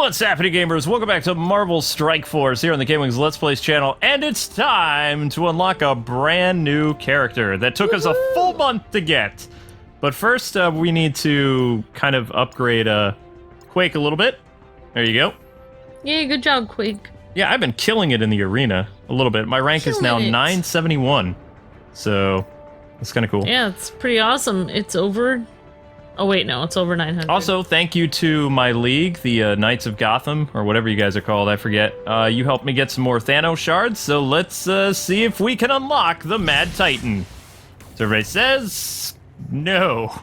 What's happening, gamers? Welcome back to Marvel Strike Force here on the Kwings Let's Plays channel, and it's time to unlock a brand new character that took us a full month to get. But first, we need to kind of upgrade Quake a little bit. There you go. Yeah, good job, Quake. Yeah, I've been killing it in the arena a little bit. My rank is now 971, so it's kind of cool. Yeah, it's pretty awesome. It's over... Oh, wait, no, it's over 900. Also, thank you to my league, the Knights of Gotham, or whatever you guys are called, I forget. You helped me get some more Thanos shards, so let's see if we can unlock the Mad Titan. So everybody says... no.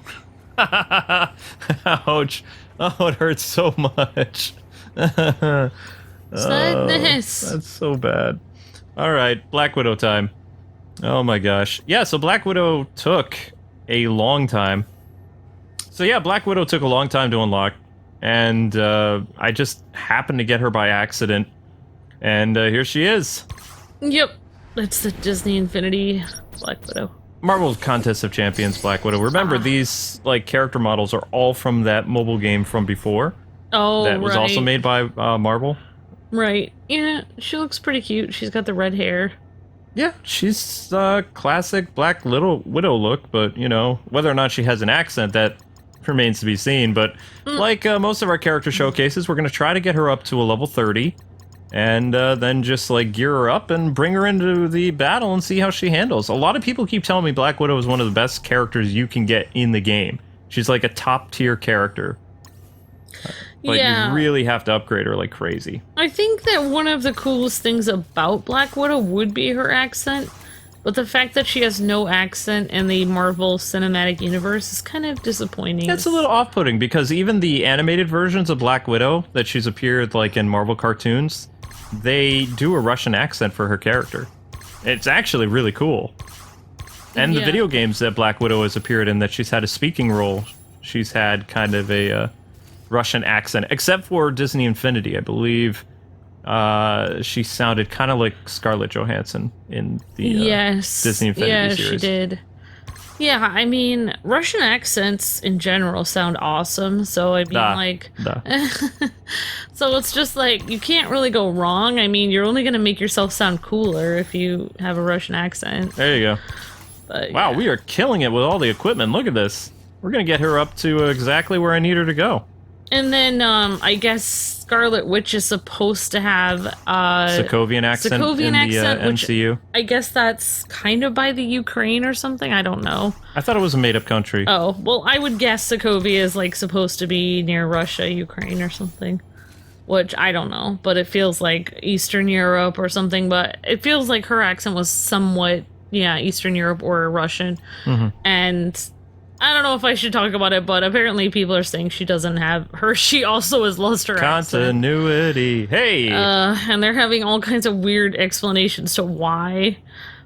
Ouch. Oh, it hurts so much. Sadness. That's so bad. Alright, Black Widow time. Oh my gosh. Yeah, so Black Widow took a long time. So yeah, Black Widow took a long time to unlock, and I just happened to get her by accident, and here she is. Yep, that's the Disney Infinity Black Widow. Marvel Contest of Champions Black Widow. Remember, these like character models are all from that mobile game from before. Oh, that was also made by Marvel. Right. Yeah, she looks pretty cute. She's got the red hair. Yeah, she's classic Black Widow look, but you know, whether or not she has an accent, that remains to be seen. But like most of our character showcases, we're going to try to get her up to a level 30 and then just like gear her up and bring her into the battle and see how she handles. A lot of people keep telling me Black Widow is one of the best characters you can get in the game. She's like a top tier character. But you really have to upgrade her like crazy. I think that one of the coolest things about Black Widow would be her accent. But the fact that she has no accent in the Marvel Cinematic Universe is kind of disappointing. It's a little off-putting because even the animated versions of Black Widow that she's appeared like in Marvel cartoons, they do a Russian accent for her character. It's actually really cool. And the video games that Black Widow has appeared in that she's had a speaking role, she's had kind of a Russian accent, except for Disney Infinity, I believe. She sounded kind of like Scarlett Johansson in the Disney Infinity series. Yeah, she did. Yeah, I mean, Russian accents in general sound awesome, so I mean, so it's just like, you can't really go wrong. I mean, you're only gonna make yourself sound cooler if you have a Russian accent. There you go. But, wow, we are killing it with all the equipment. Look at this. We're gonna get her up to exactly where I need her to go. And then, I guess Scarlet Witch is supposed to have Sokovian accent in the MCU. I guess that's kind of by the Ukraine or something. I don't know. I thought it was a made-up country. Oh, well, I would guess Sokovia is like supposed to be near Russia, Ukraine, or something. Which I don't know, but it feels like Eastern Europe or something. But it feels like her accent was somewhat, Eastern Europe or Russian, and. I don't know if I should talk about it, but apparently people are saying she doesn't have her. She also has lost her continuity. Accent. Hey! And they're having all kinds of weird explanations to why.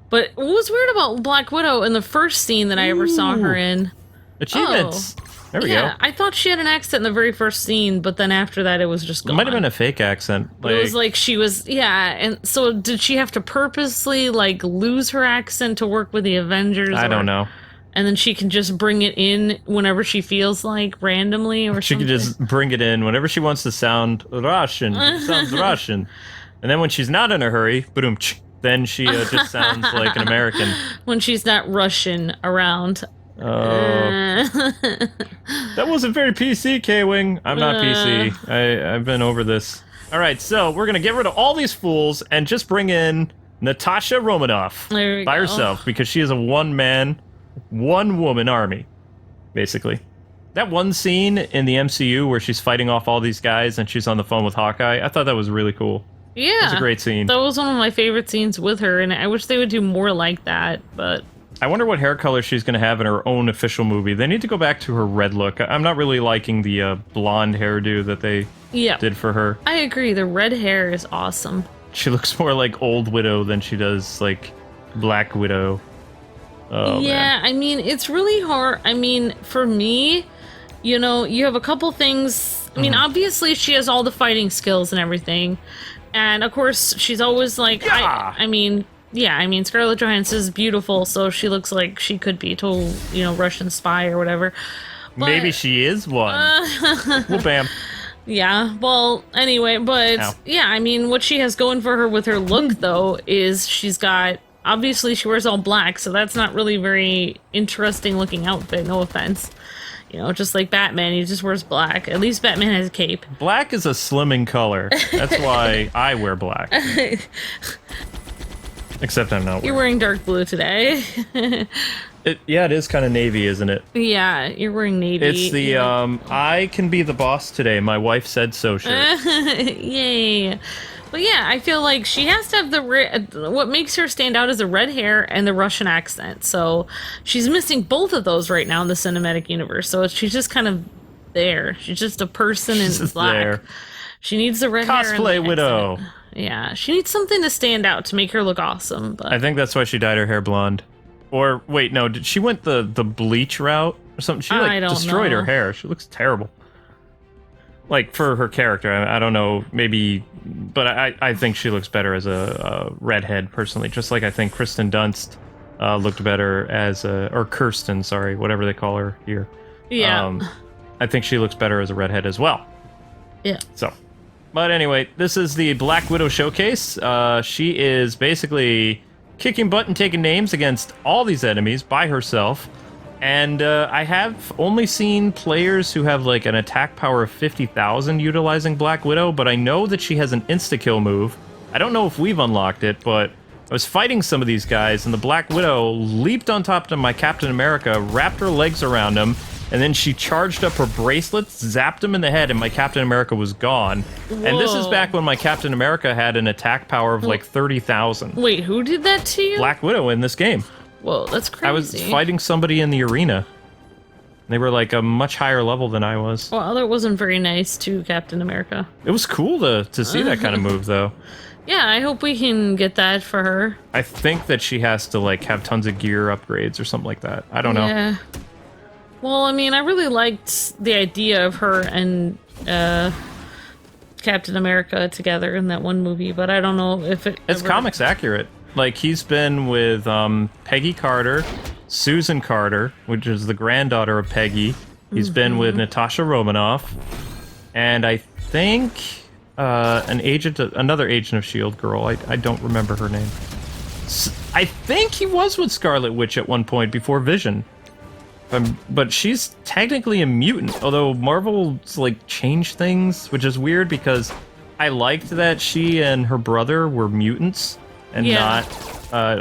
But what was weird about Black Widow in the first scene that I ever saw her in? Achievements! There we go. Yeah, I thought she had an accent in the very first scene, but then after that it was just gone. It might have been a fake accent. It was like she was, and so did she have to purposely, like, lose her accent to work with the Avengers? I don't know. And then she can just bring it in whenever she feels like, randomly, or she something. She can just bring it in whenever she wants to sound Russian. Sounds Russision. And then when she's not in a hurry, boom, then she just sounds like an American. When she's not Russian around. That wasn't very PC, K-Wing. I'm not PC. I've been over this. All right, so we're going to get rid of all these fools and just bring in Natasha Romanoff by herself, because she is a one-man... one-woman army, basically. That one scene in the MCU where she's fighting off all these guys and she's on the phone with Hawkeye, I thought that was really cool. Yeah. It was a great scene. That was one of my favorite scenes with her, and I wish they would do more like that, but... I wonder what hair color she's going to have in her own official movie. They need to go back to her red look. I'm not really liking the blonde hairdo that they did for her. I agree, the red hair is awesome. She looks more like Old Widow than she does like Black Widow. Oh, yeah, man. I mean, it's really hard. I mean, for me, you know, you have a couple things. I mean, obviously, she has all the fighting skills and everything. And, of course, she's always like, I mean, Scarlett Johansson is beautiful, so she looks like she could be a total, Russian spy or whatever. But, maybe she is one. Well, bam. Yeah, well, anyway, but Ow. yeah, I mean, what she has going for her with her look, though, is she's got, obviously, she wears all black, so that's not really very interesting looking outfit, no offense. You know, just like Batman, he just wears black. At least Batman has a cape. Black is a slimming color. That's why I wear black. Except I'm not You're wearing. wearing dark blue today. Yeah, it is kind of navy, isn't it? Yeah, you're wearing navy. It's the, I can be the boss today. My wife said so shirt. Yay. But yeah, I feel like she has to have what makes her stand out is the red hair and the Russian accent. So she's missing both of those right now in the cinematic universe. So she's just kind of there. She's just a person in Just black. there. She needs the red hair. And Cosplay the widow. accent. Yeah, she needs something to stand out to make her look awesome. But I think that's why she dyed her hair blonde. Or wait, no, did she went the bleach route or something? She I like don't destroyed know. her hair. She looks terrible. Like for her character, I don't know, maybe, but I think she looks better as a redhead personally. Just like I think Kristen Dunst looked better as or Kirsten, sorry, whatever they call her here. yeah, I think she looks better as a redhead as well. yeah. So, but anyway, this is the Black Widow showcase. She is basically kicking butt and taking names against all these enemies by herself. And I have only seen players who have like an attack power of 50,000 utilizing Black Widow, but I know that she has an insta-kill move. I don't know if we've unlocked it, but I was fighting some of these guys, and the Black Widow leaped on top of my Captain America, wrapped her legs around him, and then she charged up her bracelets, zapped him in the head, and my Captain America was gone. And this is Whoa. back when my Captain America had an attack power of like 30,000. Wait, who did that to you? Black Widow in this game. Whoa, that's crazy. I was fighting somebody in the arena. They were like a much higher level than I was. Well, that wasn't very nice to Captain America. It was cool to see that kind of move, though. Yeah, I hope we can get that for her. I think that she has to like have tons of gear upgrades or something like that. I don't know. Yeah. Well, I mean, I really liked the idea of her and Captain America together in that one movie, but I don't know if It's comics accurate. Like, he's been with Peggy Carter, Susan Carter, which is the granddaughter of Peggy. He's been with Natasha Romanoff, and I think another agent of S.H.I.E.L.D. girl. I don't remember her name. I think he was with Scarlet Witch at one point before Vision. But she's technically a mutant, although Marvel's like changed things, which is weird because I liked that she and her brother were mutants and not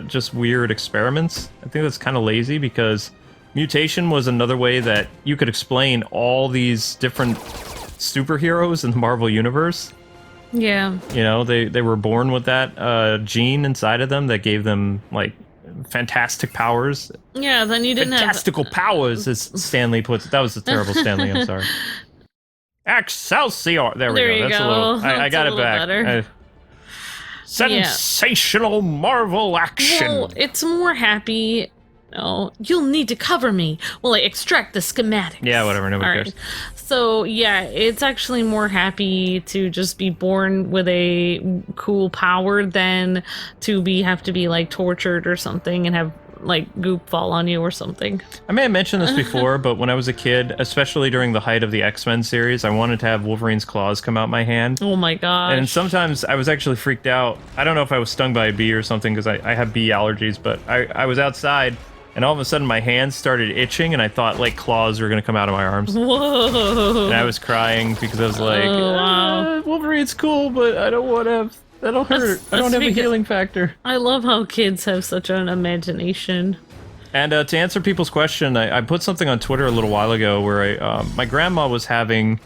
just weird experiments. I think that's kind of lazy because mutation was another way that you could explain all these different superheroes in the Marvel universe. Yeah. You know, they were born with that gene inside of them that gave them like fantastic powers. Yeah, then you didn't Fantastical powers, as Stanley puts it. That was a terrible Stanley, I'm sorry. Excelsior! There we There go. you That's go. a little. I That's got a it little back. better. Sensational Marvel action. Well, it's more happy. No, you'll need to cover me while I extract the schematics. Yeah, whatever. Nobody All cares. So, yeah, it's actually more happy to just be born with a cool power than to have to be, like, tortured or something and have, like, goop fall on you or something. I may have mentioned this before, but when I was a kid, especially during the height of the X-Men series, I wanted to have Wolverine's claws come out my hand. Oh my gosh. And sometimes I was actually freaked out. I don't know if I was stung by a bee or something because I have bee allergies, but I was outside and all of a sudden my hands started itching and I thought like claws were going to come out of my arms. Whoa. And I was crying because I was like, Oh, wow. Wolverine's cool, but I don't want to. That'll hurt. I don't have a healing factor. I love how kids have such an imagination. And to answer people's question, I put something on Twitter a little while ago where my grandma was having,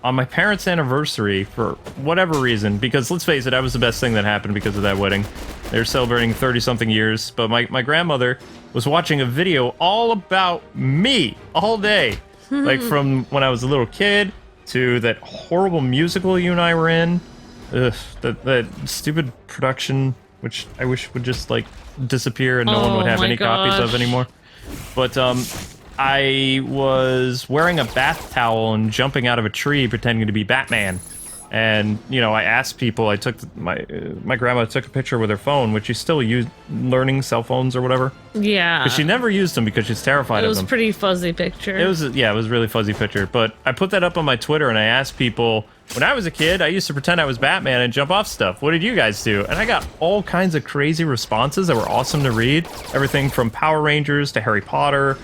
on my parents' anniversary, for whatever reason, because let's face it, that was the best thing that happened because of that wedding. They were celebrating 30-something years, but my grandmother was watching a video all about me all day. Like from when I was a little kid to that horrible musical you and I were in. Ugh, that stupid production, which I wish would just like disappear and no one would have my any copies of gosh. anymore. But I was wearing a bath towel and jumping out of a tree pretending to be Batman. And I asked people. I took my grandma took a picture with her phone, which she's still learning cell phones or whatever. Yeah. Because she never used them because she's terrified of them. It was a pretty fuzzy picture. It was a really fuzzy picture. But I put that up on my Twitter and I asked people, when I was a kid, I used to pretend I was Batman and jump off stuff. What did you guys do? And I got all kinds of crazy responses that were awesome to read. Everything from Power Rangers to Harry Potter.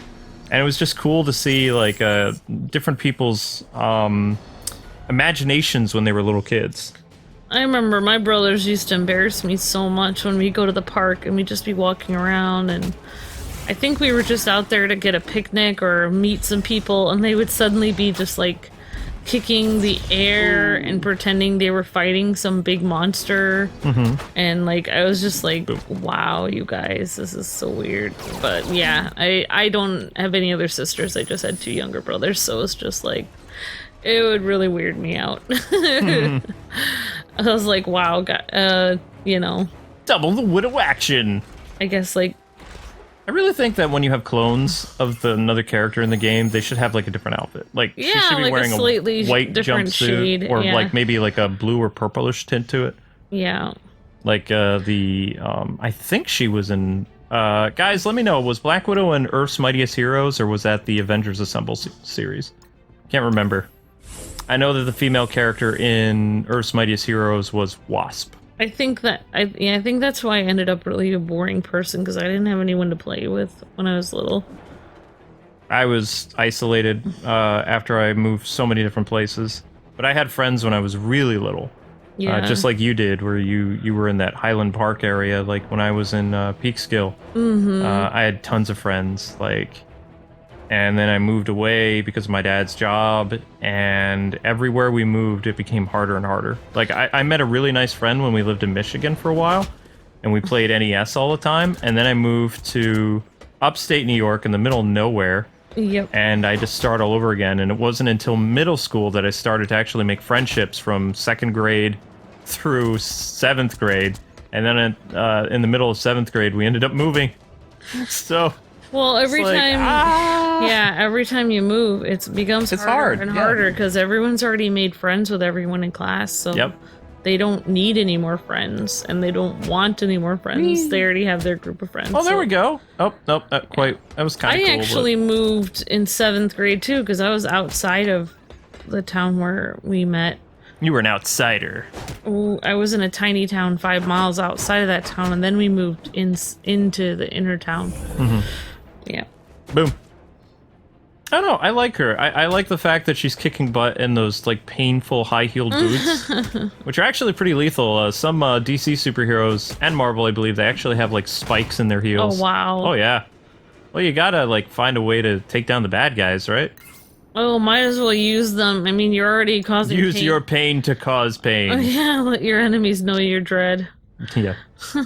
And it was just cool to see like different people's imaginations when they were little kids. I remember my brothers used to embarrass me so much when we go to the park and we'd just be walking around, and I think we were just out there to get a picnic or meet some people, and they would suddenly be just like kicking the air and pretending they were fighting some big monster. And like I was just like, wow, you guys, this is so weird. But yeah, I don't have any other sisters. I just had 2 younger brothers, so it's just like it would really weird me out. I was like, wow, Double the widow action. I guess like I really think that when you have clones of another character in the game, they should have like a different outfit. Like she should be like wearing a slightly white different jumpsuit shade, or yeah. like maybe like a blue or purplish tint to it. Yeah. Like I think she was in guys, let me know, was Black Widow in Earth's Mightiest Heroes or was that the Avengers Assemble series? Can't remember. I know that the female character in Earth's Mightiest Heroes was Wasp. I think that's why I ended up really a boring person, because I didn't have anyone to play with when I was little. I was isolated after I moved so many different places. But I had friends when I was really little. Yeah. Just like you did, where you were in that Highland Park area, like when I was in Peekskill. I had tons of friends, and then I moved away because of my dad's job, and everywhere we moved, it became harder and harder. Like, I met a really nice friend when we lived in Michigan for a while, and we played NES all the time, and then I moved to upstate New York in the middle of nowhere, and I just started all over again, and it wasn't until middle school that I started to actually make friendships from 2nd grade through 7th grade, and then in the middle of 7th grade, we ended up moving. So... Well, every time you move, it becomes harder and harder because everyone's already made friends with everyone in class, so they don't need any more friends, and they don't want any more friends. They already have their group of friends. Oh, there we go. Oh, nope, not quite. That was kind of cool. I actually moved in 7th grade, too, because I was outside of the town where we met. You were an outsider. Oh, I was in a tiny town 5 miles outside of that town, and then we moved into the inner town. Yeah. Boom. I don't know. I like her. I like the fact that she's kicking butt in those like painful high-heeled boots, which are actually pretty lethal. Some DC superheroes and Marvel, I believe, they actually have like spikes in their heels. Oh wow. Oh yeah. Well, you gotta like find a way to take down the bad guys, right? Oh, might as well use them. I mean, you're already causing Use pain. your pain to cause pain. Oh yeah, let your enemies know your dread. Yeah.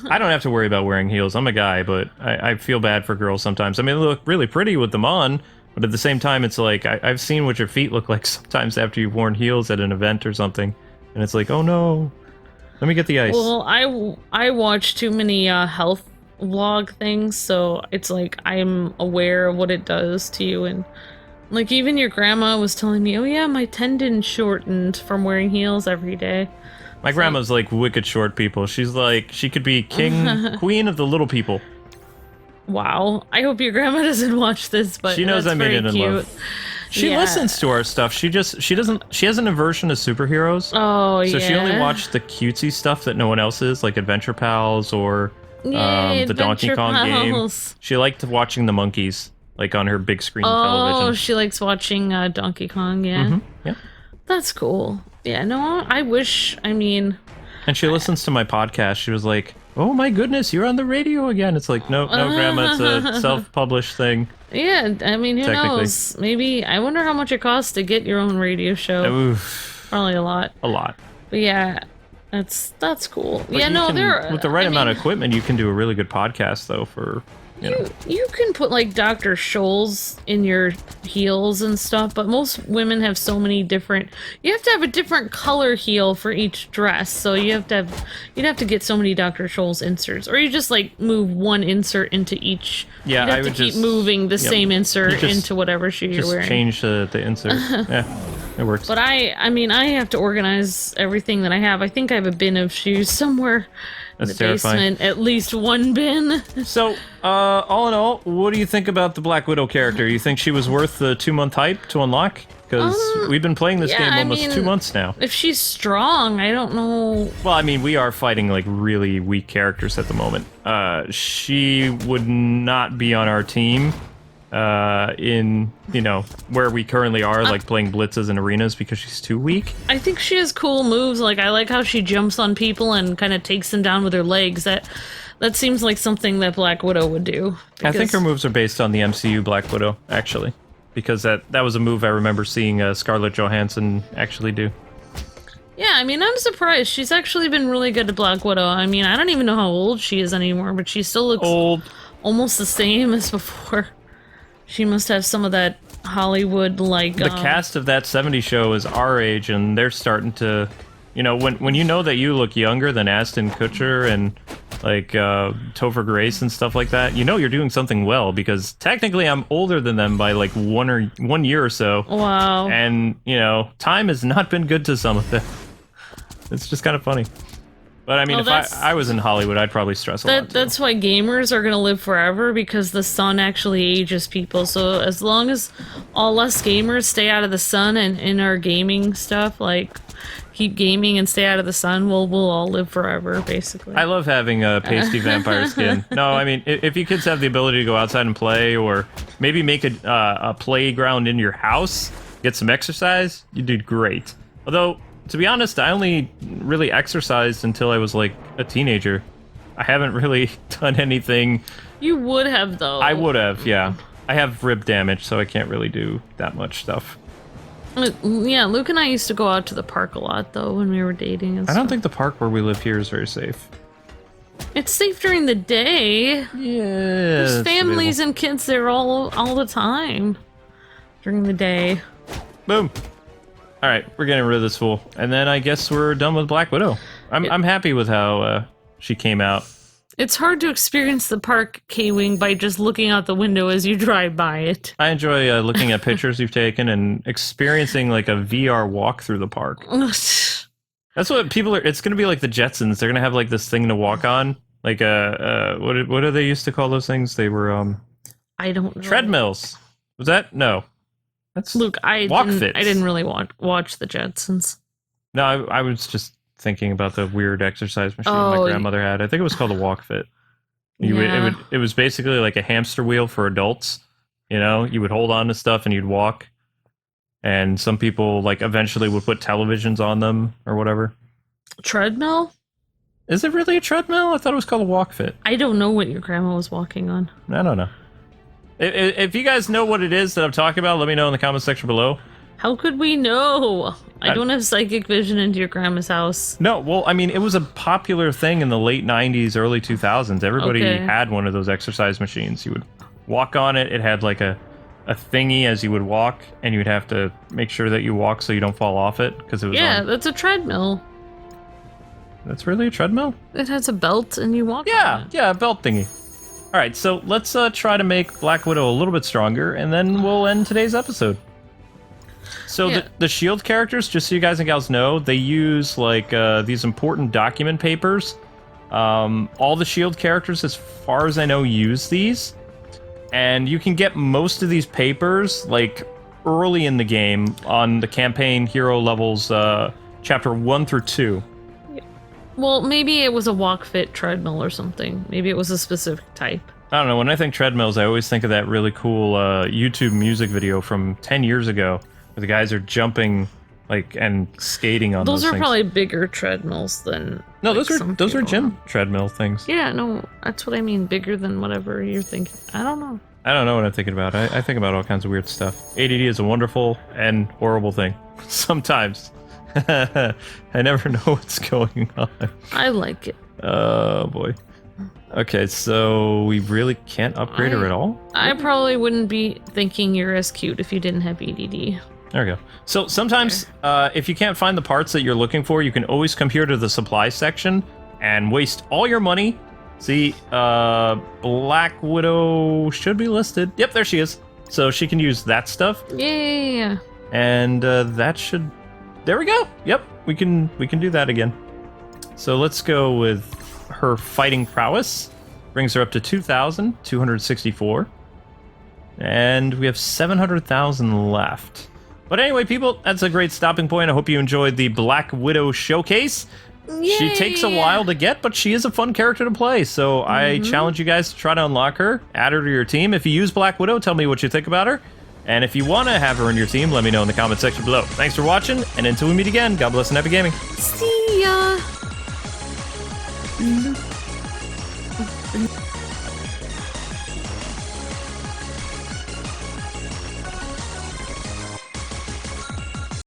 I don't have to worry about wearing heels. I'm a guy, but I feel bad for girls sometimes. I mean, they look really pretty with them on, but at the same time, it's like, I've seen what your feet look like sometimes after you've worn heels at an event or something, and it's like, oh no, let me get the ice. Well, I watch too many health vlog things, so it's like I'm aware of what it does to you, and like even your grandma was telling me, oh yeah, my tendon shortened from wearing heels every day. My grandma's like wicked short people. She's like, she could be queen of the little people. Wow. I hope your grandma doesn't watch this, but she knows I mean it in love. She listens to our stuff. She has an aversion to superheroes. Oh, yeah. So she only watched the cutesy stuff that no one else is, like Adventure Pals or the Donkey Kong game. She liked watching the monkeys, like on her big screen television. Oh, she likes watching Donkey Kong, yeah. Yeah. That's cool. Yeah, no, I wish, I mean... And she listens to my podcast. She was like, oh my goodness, you're on the radio again. It's like, no, Grandma, it's a self-published thing. Yeah, I mean, who knows? Maybe, I wonder how much it costs to get your own radio show. Oof. Probably a lot. A lot. But yeah, that's cool. But yeah, no, there... With the right amount of equipment, you can do a really good podcast, though, for... You can put like Dr. Scholl's in your heels and stuff, but most women have so many different. You have to have a different color heel for each dress, so you'd have to get so many Dr. Scholl's inserts, or you just like move one insert into each. Yeah, you'd have to keep moving the same insert into whatever shoe you're wearing. Just change the insert. Yeah. it works. But I mean, I have to organize everything that I have. I think I have a bin of shoes somewhere in the terrifying. basement. At least one bin. So, all in all, what do you think about the Black Widow character? You think she was worth the 2-month hype to unlock? Because we've been playing this game almost 2 months now. If she's strong, I don't know. Well, I mean, we are fighting, like, really weak characters at the moment. She would not be on our team in, you know, where we currently are, like, playing blitzes and arenas because she's too weak. I think she has cool moves. Like, I like how she jumps on people and kind of takes them down with her legs. That seems like something that Black Widow would do. I think her moves are based on the MCU Black Widow, actually. Because that was a move I remember seeing Scarlett Johansson actually do. Yeah, I mean, I'm surprised. She's actually been really good at Black Widow. I mean, I don't even know how old she is anymore, but she still looks old, almost the same as before. She must have some of that Hollywood, like... The cast of that 70s show is our age, and they're starting to... You know, when you know that you look younger than Ashton Kutcher and, like, Topher Grace and stuff like that, you know you're doing something well, because technically I'm older than them by, like, 1 year or so. Wow. And, you know, time has not been good to some of them. It's just kind of funny. But, I mean, if I was in Hollywood, I'd probably stress a lot, too. That's why gamers are going to live forever, because the sun actually ages people. So as long as all us gamers stay out of the sun and in our gaming stuff, like... keep gaming and stay out of the sun, we'll all live forever, basically. I love having a pasty vampire skin. No, I mean, if you kids have the ability to go outside and play, or maybe make a playground in your house, get some exercise, you did great. Although, to be honest, I only really exercised until I was, like, a teenager. I haven't really done anything. You would have, though. I would have, yeah. I have rib damage, so I can't really do that much stuff. Yeah, Luke and I used to go out to the park a lot, though, when we were dating and stuff. I don't think the park where we live here is very safe. It's safe during the day. Yeah. There's families and kids there all the time during the day. Boom. All right, we're getting rid of this fool. And then I guess we're done with Black Widow. I'm happy with how she came out. It's hard to experience the park, Kwing, by just looking out the window as you drive by it. I enjoy looking at pictures you've taken and experiencing like a VR walk through the park. That's what people are. It's going to be like the Jetsons. They're going to have like this thing to walk on. Like what do they used to call those things? They were I don't know. Treadmills. Was that? No. That's Luke, I didn't really watch the Jetsons. No, I was just thinking about the weird exercise machine my grandmother had. I think it was called a Walk Fit. It was basically like a hamster wheel for adults. You know, you would hold on to stuff and you'd walk. And some people like eventually would put televisions on them or whatever. Treadmill? Is it really a treadmill? I thought it was called a Walk Fit. I don't know what your grandma was walking on. I don't know. If you guys know what it is that I'm talking about, let me know in the comment section below. How could we know? I don't have psychic vision into your grandma's house. No, well, I mean, it was a popular thing in the late 90s, early 2000s. Everybody had one of those exercise machines. You would walk on it. It had like a thingy as you would walk, and you would have to make sure that you walk so you don't fall off it, because it was that's a treadmill. That's really a treadmill? It has a belt, and you walk on it. Yeah, a belt thingy. All right, so let's try to make Black Widow a little bit stronger, and then we'll end today's episode. So the S.H.I.E.L.D. characters, just so you guys and gals know, they use like these important document papers. All the S.H.I.E.L.D. characters, as far as I know, use these. And you can get most of these papers like early in the game on the campaign hero levels, chapter 1 through 2. Well, maybe it was a walk fit treadmill or something. Maybe it was a specific type. I don't know. When I think treadmills, I always think of that really cool YouTube music video from 10 years ago. The guys are jumping, like, and skating on those things. Those are probably bigger treadmills than. No, those are gym treadmill things. Yeah, no, that's what I mean. Bigger than whatever you're thinking. I don't know. I don't know what I'm thinking about. I think about all kinds of weird stuff. ADD is a wonderful and horrible thing. Sometimes. I never know what's going on. I like it. Oh, boy. Okay, so we really can't upgrade her at all? I probably wouldn't be thinking you're as cute if you didn't have ADD. There we go. So sometimes, if you can't find the parts that you're looking for, you can always come here to the supply section and waste all your money. See, Black Widow should be listed. Yep, there she is. So she can use that stuff. Yeah. And that should... There we go. Yep, we can do that again. So let's go with her fighting prowess. Brings her up to 2,264. And we have 700,000 left. But anyway, people, that's a great stopping point. I hope you enjoyed the Black Widow showcase. Yay! She takes a while to get, but she is a fun character to play. So I challenge you guys to try to unlock her, add her to your team. If you use Black Widow, tell me what you think about her. And if you want to have her in your team, let me know in the comment section below. Thanks for watching, and until we meet again, God bless and happy gaming. See ya!